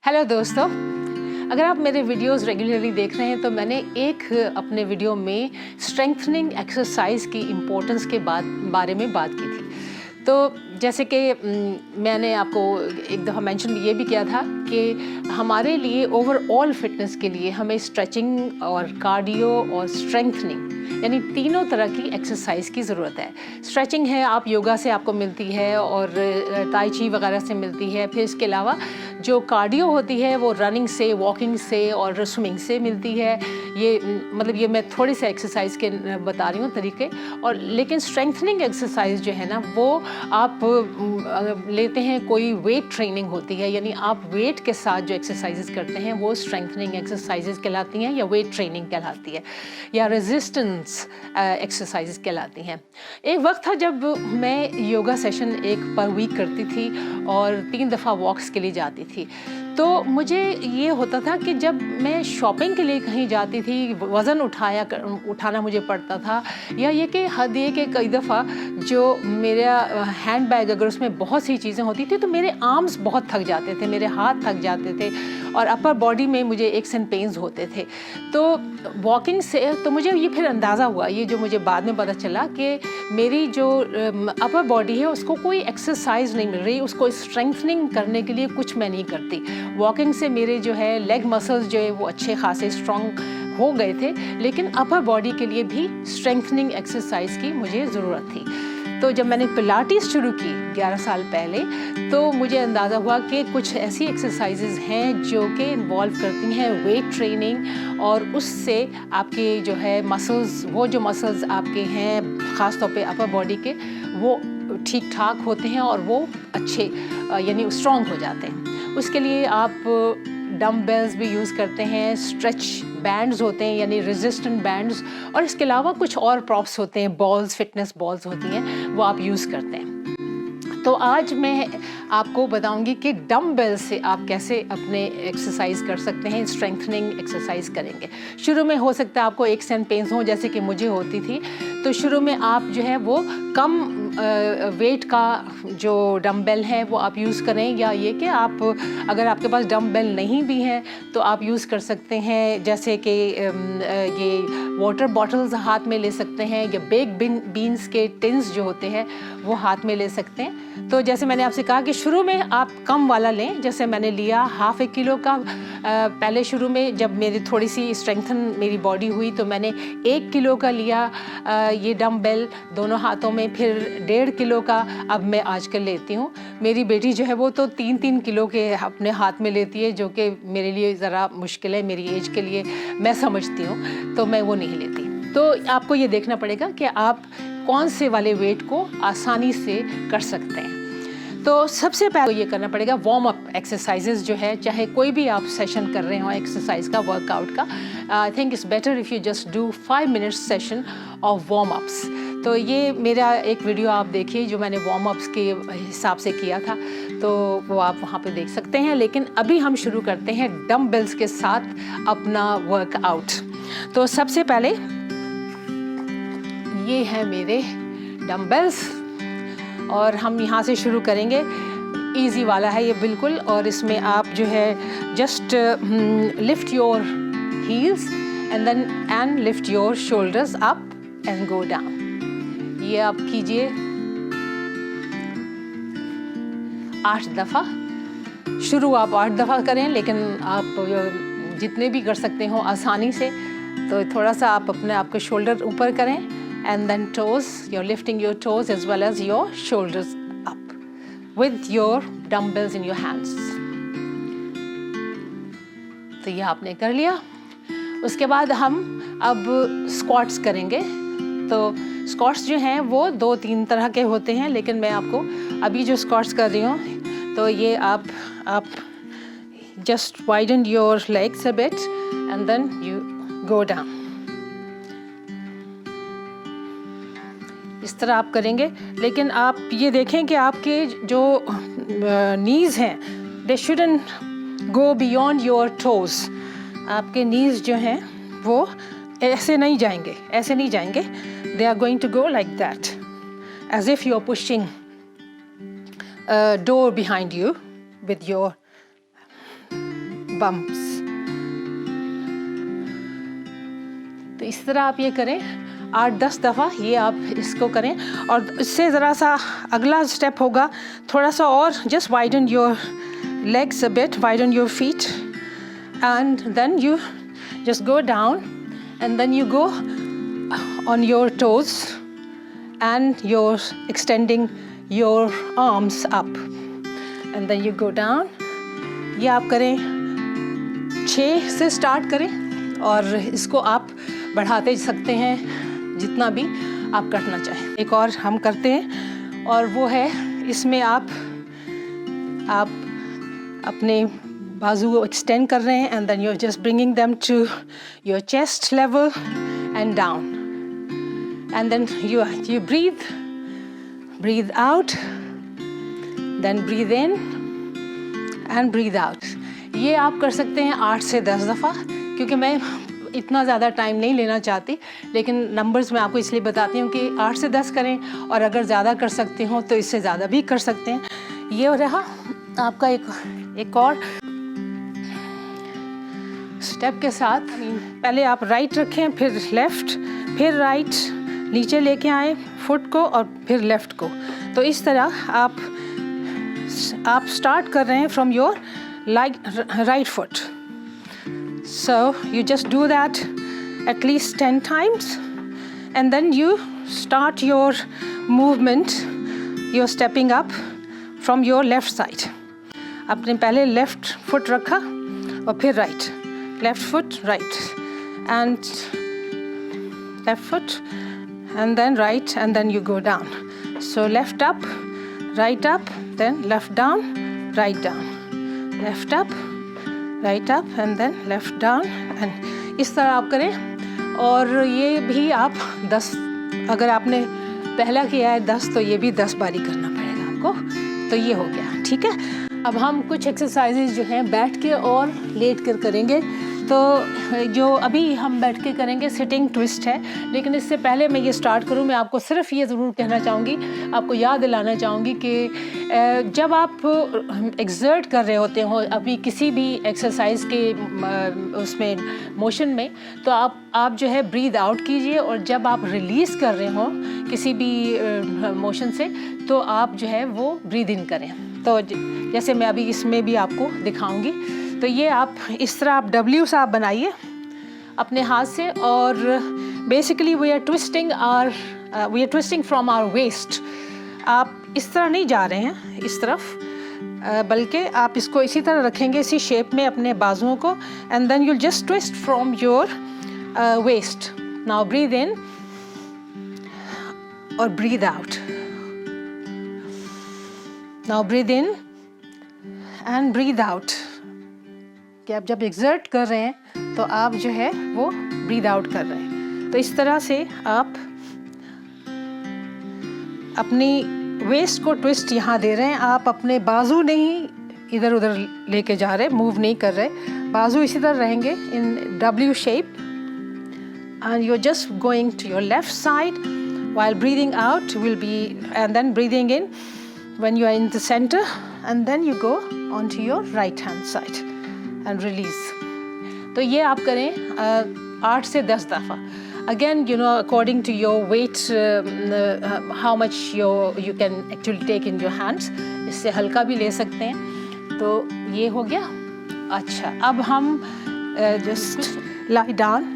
Hello दोस्तों, अगर आप मेरे वीडियोस रेगुलरली देख रहे हैं तो मैंने एक अपने वीडियो में स्ट्रेंथनिंग एक्सरसाइज की इम्पोर्टेंस के बारे में बात की थी। तो जैसे कि मैंने आपको एक दफ़ा मेंशन ये भी किया था कि हमारे लिए ओवरऑल फिटनेस के लिए हमें स्ट्रेचिंग और कार्डियो और स्ट्रेंथनिंग यानी तीनों तरह की एक्सरसाइज की ज़रूरत है। स्ट्रेचिंग है आप योगा से आपको मिलती है और ताई ची वगैरह से मिलती है। फिर इसके अलावा जो कार्डियो होती है वो रनिंग से, वॉकिंग से और स्विमिंग से मिलती है। ये मतलब ये मैं थोड़ी सी एक्सरसाइज के बता रही हूँ तरीके। और लेकिन स्ट्रेंथनिंग एक्सरसाइज जो है ना वो आप लेते हैं, कोई वेट ट्रेनिंग होती है, यानी आप वेट के साथ जो एक्सरसाइजेज करते हैं वो स्ट्रेंथनिंग एक्सरसाइजेज कहलाती हैं या वेट ट्रेनिंग कहलाती है या रेजिस्टेंस एक्सरसाइजेज कहलाती हैं। एक वक्त था जब मैं योगा सेशन एक पर वीक करती थी और 3 दफ़ा वॉक्स के लिए जाती थी। तो मुझे ये होता था कि जब मैं शॉपिंग के लिए कहीं जाती थी, वज़न उठाना मुझे पड़ता था, या ये कि हद ये कि कई दफ़ा जो मेरा हैंड बैग अगर उसमें बहुत सी चीज़ें होती थी तो मेरे आर्म्स बहुत थक जाते थे, मेरे हाथ थक जाते थे और अपर बॉडी में मुझे एक्स एंड पेन्स होते थे। तो वॉकिंग से तो मुझे ये फिर अंदाज़ा हुआ, ये जो मुझे बाद में पता चला कि मेरी जो अपर बॉडी है उसको कोई एक्सरसाइज नहीं मिल रही, उसको स्ट्रेंथनिंग करने के लिए कुछ मैं नहीं करती। वॉकिंग से मेरे जो है लेग मसल्स जो है वो अच्छे खासे स्ट्रॉन्ग हो गए थे, लेकिन अपर बॉडी के लिए भी स्ट्रेंथनिंग एक्सरसाइज की मुझे ज़रूरत थी। तो जब मैंने पिलाटिस शुरू की 11 साल पहले तो मुझे अंदाज़ा हुआ कि कुछ ऐसी एक्सरसाइजेज हैं जो कि इन्वॉल्व करती हैं वेट ट्रेनिंग, और उससे आपके जो है मसल्स, वो जो मसल्स आपके हैं ख़ास तौर पे अपर बॉडी के, वो ठीक ठाक होते हैं और वो अच्छे यानी स्ट्रॉन्ग हो जाते हैं। उसके लिए आप डम्बेल्स भी यूज़ करते हैं, स्ट्रेच बैंड्स होते हैं यानी रेजिस्टेंट बैंड्स, और इसके अलावा कुछ और प्रॉप्स होते हैं, बॉल्स, फिटनेस बॉल्स होती हैं, वो आप यूज़ करते हैं। तो आज मैं आपको बताऊंगी कि डम्बेल से आप कैसे अपने एक्सरसाइज कर सकते हैं, स्ट्रेंथनिंग एक्सरसाइज करेंगे। शुरू में हो सकता है आपको एक्स एंड पेन्स हो जैसे कि मुझे होती थी, तो शुरू में आप जो है वो कम वेट का जो डम्बेल है वो आप यूज़ करें, या ये कि आप अगर आपके पास डम्बेल नहीं भी हैं तो आप यूज़ कर सकते हैं, जैसे कि ये वाटर बॉटल्स हाथ में ले सकते हैं, या बेक बीन्स के टिन्स जो होते हैं वो हाथ में ले सकते हैं। तो जैसे मैंने आपसे कहा कि शुरू में आप कम वाला लें, जैसे मैंने लिया ½ किलो का। पहले शुरू में जब मेरी थोड़ी सी स्ट्रेंथन मेरी बॉडी हुई तो मैंने 1 किलो का लिया ये डम्बेल दोनों हाथों में, फिर 1.5 किलो का अब मैं आजकल लेती हूँ। मेरी बेटी जो है वो तो 3-3 किलो के अपने हाथ में लेती है, जो कि मेरे लिए ज़रा मुश्किल है, मेरी एज के लिए मैं समझती हूँ, तो मैं वो नहीं लेती। तो आपको ये देखना पड़ेगा कि आप कौन से वाले वेट को आसानी से कर सकते हैं। तो सबसे पहले ये करना पड़ेगा वार्म अप एक्सरसाइजेज जो है, चाहे कोई भी आप सेशन कर रहे हो एक्सरसाइज का, वर्कआउट का, I think it's better if you just do 5 minutes session of warm ups. तो ये मेरा एक वीडियो आप देखिए जो मैंने वार्म अप्स के हिसाब से किया था, तो वो आप वहाँ पे देख सकते हैं। लेकिन अभी हम शुरू करते हैं डम्बल्स के साथ अपना वर्कआउट। तो सबसे पहले ये है मेरे डम्बल्स और हम यहाँ से शुरू करेंगे। इजी वाला है ये बिल्कुल, और इसमें आप जो है just lift your heels and then and lift your shoulders up and go down. ये आप कीजिए 8 दफ़ा। शुरू आप 8 दफ़ा करें, लेकिन आप जितने भी कर सकते हो आसानी से। तो थोड़ा सा आप अपने आप को शोल्डर ऊपर करें, and then toes, you're lifting your toes as well as your shoulders up with your dumbbells in your hands. तो ये आपने कर लिया। उसके बाद हम अब स्क्वाट्स करेंगे। तो स्क्वाट्स जो हैं वो 2-3 तरह के होते हैं, लेकिन मैं आपको अभी जो स्क्वाट्स कर रही हूँ तो ये आप just widen your legs a bit and then you go down. इस तरह आप करेंगे, लेकिन आप ये देखें कि आपके जो नीज़ हैं they shouldn't go beyond your toes. आपके नीज़ जो हैं वो ऐसे नहीं जाएंगे, ऐसे नहीं जाएंगे। They are going to go like that, as if you are pushing door behind you with your bumps. तो इस तरह आप ये करें 8-10 दफ़ा, ये आप इसको करें। और इससे ज़रा सा अगला स्टेप होगा, थोड़ा सा और just widen your legs a bit, widen your feet, and then you just go down, and then you go on your toes, and you're extending your arms up, and then you go down. ये आप करें 6 से start करें, और इसको आप बढ़ाते सकते हैं जितना भी आप करना चाहें। एक और हम करते हैं, और वो है इसमें आप अपने बाजू को एक्सटेंड कर रहे हैं, and then you are just bringing them to your chest level and down, and then you breathe out, then breathe in and breathe out. ये आप कर सकते हैं 8 से 10 दफ़ा, क्योंकि मैं इतना ज़्यादा टाइम नहीं लेना चाहती, लेकिन नंबर्स मैं आपको इसलिए बताती हूँ कि 8 से 10 करें, और अगर ज़्यादा कर सकते हो तो इससे ज़्यादा भी कर सकते हैं। ये रहा आपका एक और स्टेप के साथ। पहले आप राइट रखें, फिर लेफ़्ट, फिर राइट, नीचे लेके आए फुट को, और फिर लेफ़्ट को। तो इस तरह आप स्टार्ट कर रहे हैं from your right foot. So you just do that at least 10 times, and then you start your movement. You're stepping up from your left side. आपने पहले left foot रखा और फिर right, left foot, right, and left foot, and then right, and then you go down. So left up, then left down, right down. Left up, right up, and then left down, and इस तरह आप करें। और ये भी आप 10, अगर आपने पहला किया है 10, तो ये भी 10 बारी करना पड़ेगा आपको। तो ये हो गया, ठीक है। अब हम कुछ एक्सरसाइजेज जो हैं बैठ के और लेट कर करेंगे। तो जो अभी हम बैठ के करेंगे सिटिंग ट्विस्ट है, लेकिन इससे पहले मैं ये स्टार्ट करूँ, मैं आपको सिर्फ ये ज़रूर कहना चाहूँगी, आपको याद दिलाना चाहूँगी कि जब आप एक्सर्ट कर रहे होते हो अभी किसी भी एक्सरसाइज के उसमें मोशन में, तो आप जो है ब्रीद आउट कीजिए, और जब आप रिलीज़ कर रहे हो किसी भी मोशन से, तो आप जो है वो ब्रीद इन करें। तो जैसे मैं अभी इसमें भी आपको दिखाऊंगी। तो ये आप इस तरह आप W सा आप बनाइए अपने हाथ से, और basically we are twisting from our waist. आप इस तरह नहीं जा रहे हैं इस तरफ, बल्कि आप इसको इसी तरह रखेंगे, इसी शेप में अपने बाजुओं को, and then you'll just twist from your waist. Now breathe in or breathe out. Now breathe in and breathe out. कि आप जब exert कर रहे हैं तो आप जो है वो breathe out कर रहे हैं. तो इस तरह से आप अपनी वेस्ट को ट्विस्ट यहाँ दे रहे हैं. आप अपने बाजू नहीं इधर उधर लेके जा रहे, मूव नहीं कर रहे. बाजू इसी तरह रहेंगे इन W shape, and you're just going to your left side while breathing out will be, and then breathing in when you are in the center, and then you go onto your right hand side and release. तो ये आप करें 8 से 10 दफ़ा. Again, you know, according to your weight, how much you can actually take in your hands. इससे हल्का भी ले सकते हैं. तो ये हो गया. अच्छा, अब हम just lie down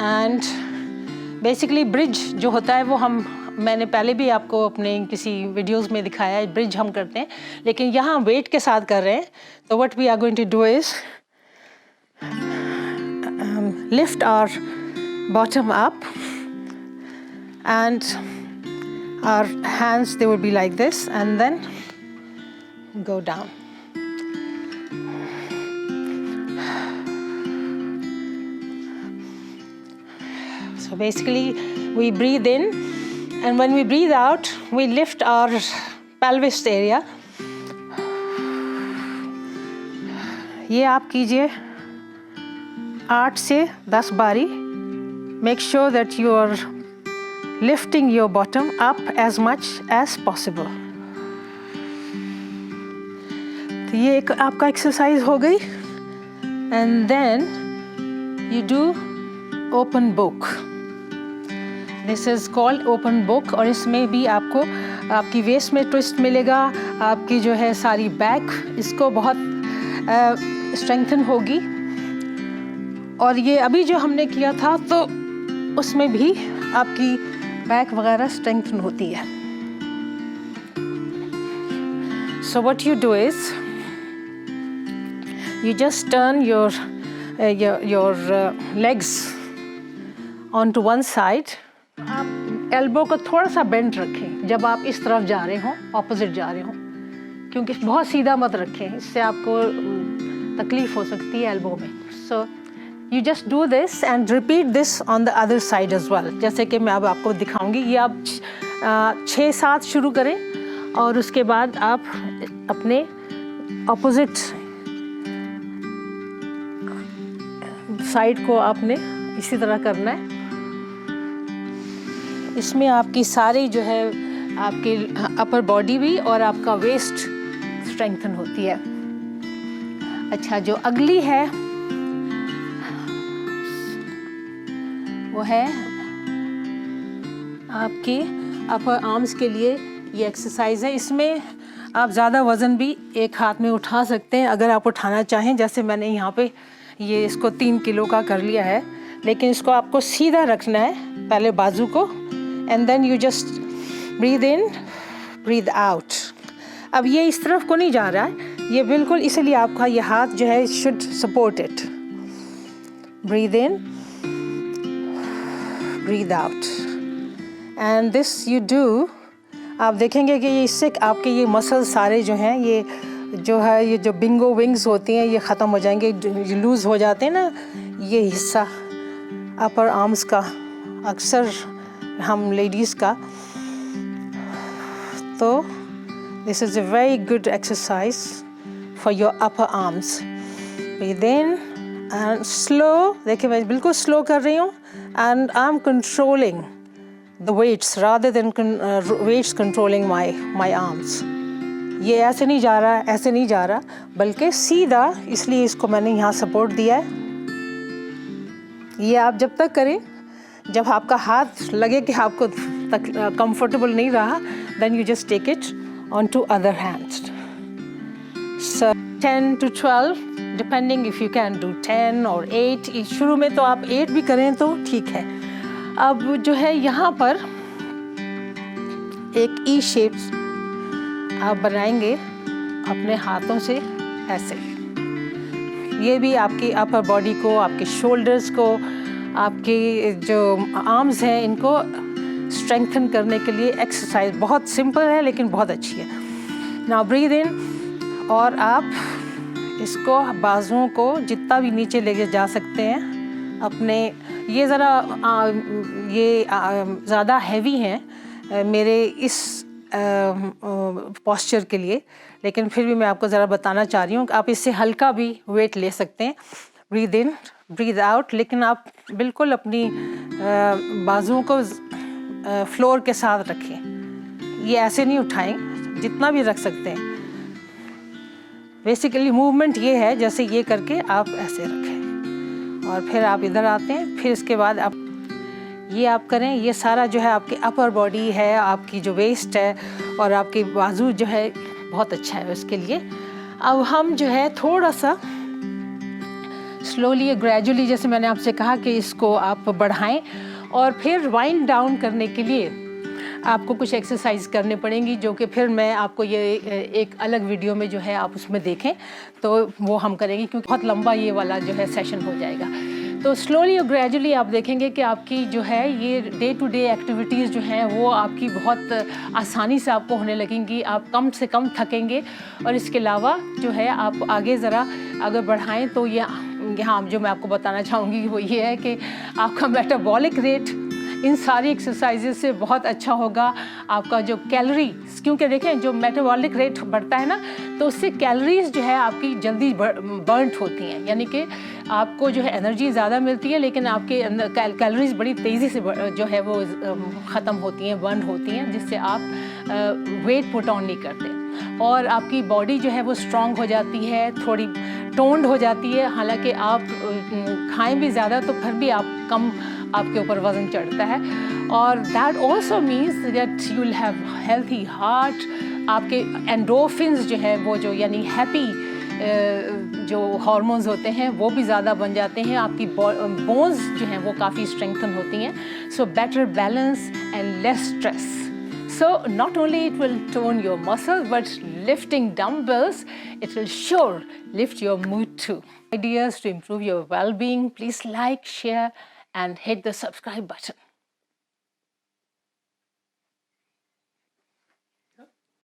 and basically bridge जो होता है वो मैंने पहले भी आपको अपने किसी वीडियोस में दिखाया है. ब्रिज हम करते हैं, लेकिन यहाँ वेट के साथ कर रहे हैं. तो what we are going to do is lift our bottom up, and our hands, they will be like this, and then go down. So basically we breathe in, and when we breathe out we lift our pelvis area. ये आप कीजिए 8 से 10 बारी. Make sure that you are lifting your bottom up as much as possible. तो ये एक आपका exercise हो गई. and then you do open book. This is called open book, और इसमें भी आपको आपकी वेस्ट में ट्विस्ट मिलेगा, आपकी जो है सारी बैक इसको बहुत स्ट्रेंथन होगी। और ये अभी जो हमने किया था तो उसमें भी आपकी बैक वगैरह स्ट्रेंथन होती है। So what you do is you just turn your legs onto one side. आप एल्बो को थोड़ा सा बेंड रखें जब आप इस तरफ जा रहे हो, ऑपोजिट जा रहे हो, क्योंकि बहुत सीधा मत रखें, इससे आपको तकलीफ हो सकती है एल्बो में। So you just do this and repeat this on the other side as well. जैसे कि मैं अब आपको दिखाऊंगी, ये आप 6-7 शुरू करें और उसके बाद आप अपने ऑपोजिट साइड को आपने इसी तरह करना है। इसमें आपकी सारी जो है आपकी अपर बॉडी भी और आपका वेस्ट स्ट्रेंथन होती है। अच्छा, जो अगली है वो है आपके अपर आर्म्स के लिए ये एक्सरसाइज है। इसमें आप ज़्यादा वज़न भी एक हाथ में उठा सकते हैं अगर आप उठाना चाहें। जैसे मैंने यहाँ पे ये इसको 3 किलो का कर लिया है, लेकिन इसको आपको सीधा रखना है पहले बाजू को, and then you just breathe in breathe out. अब ये इस तरफ को नहीं जा रहा है, ये बिल्कुल, इसलिए आपका ये हाथ जो है should support it. Breathe in breathe out and this you do. आप देखेंगे कि ये इससे आपके ये मसल सारे जो हैं, ये जो है ये जो बिंगो विंग्स होती हैं ये ख़त्म हो जाएंगे, लूज़ हो जाते हैं ना ये हिस्सा अपर आर्म्स का, अक्सर हम लेडीज़ का। तो this is a very good exercise for your upper arms. Breathe in and slow, देखिए मैं बिल्कुल स्लो कर रही हूँ, and I am controlling the weights rather than weights controlling my arms. ये ऐसे नहीं जा रहा, ऐसे नहीं जा रहा, बल्कि सीधा, इसलिए इसको मैंने यहाँ सपोर्ट दिया है। ये आप जब तक करें जब आपका हाथ लगे कि आपको कंफर्टेबल नहीं रहा, then you just take it onto other hands. So 10 to 12 depending if you can do 10 or 8. शुरू में तो आप 8 भी करें तो ठीक है। अब जो है यहाँ पर एक ई शेप आप बनाएंगे अपने हाथों से ऐसे। ये भी आपकी अपर बॉडी को, आपके शोल्डर्स को, आपके जो आर्म्स हैं इनको स्ट्रेंथन करने के लिए एक्सरसाइज बहुत सिंपल है लेकिन बहुत अच्छी है। नाउ ब्रीद इन, और आप इसको बाजुओं को जितना भी नीचे लेके जा सकते हैं अपने। ये ज़रा ज़्यादा हैवी हैं मेरे इस पोस्चर के लिए, लेकिन फिर भी मैं आपको ज़रा बताना चाह रही हूँ कि आप इससे हल्का भी वेट ले सकते हैं। ब्रीद इन ब्रीद आउट, लेकिन आप बिल्कुल अपनी बाजुओं को फ्लोर के साथ रखें, ये ऐसे नहीं उठाएं, जितना भी रख सकते हैं। बेसिकली मूवमेंट ये है, जैसे ये करके आप ऐसे रखें और फिर आप इधर आते हैं, फिर इसके बाद आप ये आप करें। ये सारा जो है आपकी अपर बॉडी है, आपकी जो वेस्ट है और आपकी बाजू जो है बहुत अच्छा है उसके लिए। अब हम जो है थोड़ा सा स्लोली ग्रेजुअली, जैसे मैंने आपसे कहा कि इसको आप बढ़ाएं, और फिर वाइंड डाउन करने के लिए आपको कुछ एक्सरसाइज करने पड़ेंगी, जो कि फिर मैं आपको ये एक अलग वीडियो में जो है आप उसमें देखें तो वो हम करेंगे, क्योंकि बहुत लंबा ये वाला जो है सेशन हो जाएगा। तो स्लोली और ग्रेजुअली आप देखेंगे कि आपकी जो है ये डे टू डे एक्टिविटीज़ जो हैं वो आपकी बहुत आसानी से आपको होने लगेंगी, आप कम से कम थकेंगे। और इसके अलावा जो है आप आगे ज़रा अगर बढ़ाएं तो ये यहाँ जो मैं आपको बताना चाहूँगी वो ये है कि आपका मेटाबॉलिक रेट इन सारी एक्सरसाइजेज से बहुत अच्छा होगा। आपका जो कैलोरीज, क्योंकि देखें जो मेटाबॉलिक रेट बढ़ता है ना तो उससे कैलोरीज जो है आपकी जल्दी बर्नट होती हैं, यानी कि आपको जो है एनर्जी ज़्यादा मिलती है लेकिन आपके अंदर कैलोरीज बड़ी तेज़ी से जो है वो ख़त्म होती हैं, बर्न होती हैं, जिससे आप वेट पुट ऑन नहीं करते। और आपकी बॉडी जो है वो स्ट्रॉन्ग हो जाती है, थोड़ी टोन्ड हो जाती है। हालांकि आप खाएं भी ज़्यादा तो फिर भी आप कम, आपके ऊपर वज़न चढ़ता है। और that also means that you will have healthy heart. आपके एंडोर्फिन्स जो है वो जो यानी हैप्पी जो हार्मोन्स होते हैं वो भी ज़्यादा बन जाते हैं। आपकी बोन्स जो हैं वो काफ़ी स्ट्रेंथन होती हैं। So better balance and less stress. So not only it will tone your muscles, but lifting dumbbells, it will sure lift your mood too. Ideas to improve your well-being, please like, share and hit the subscribe button.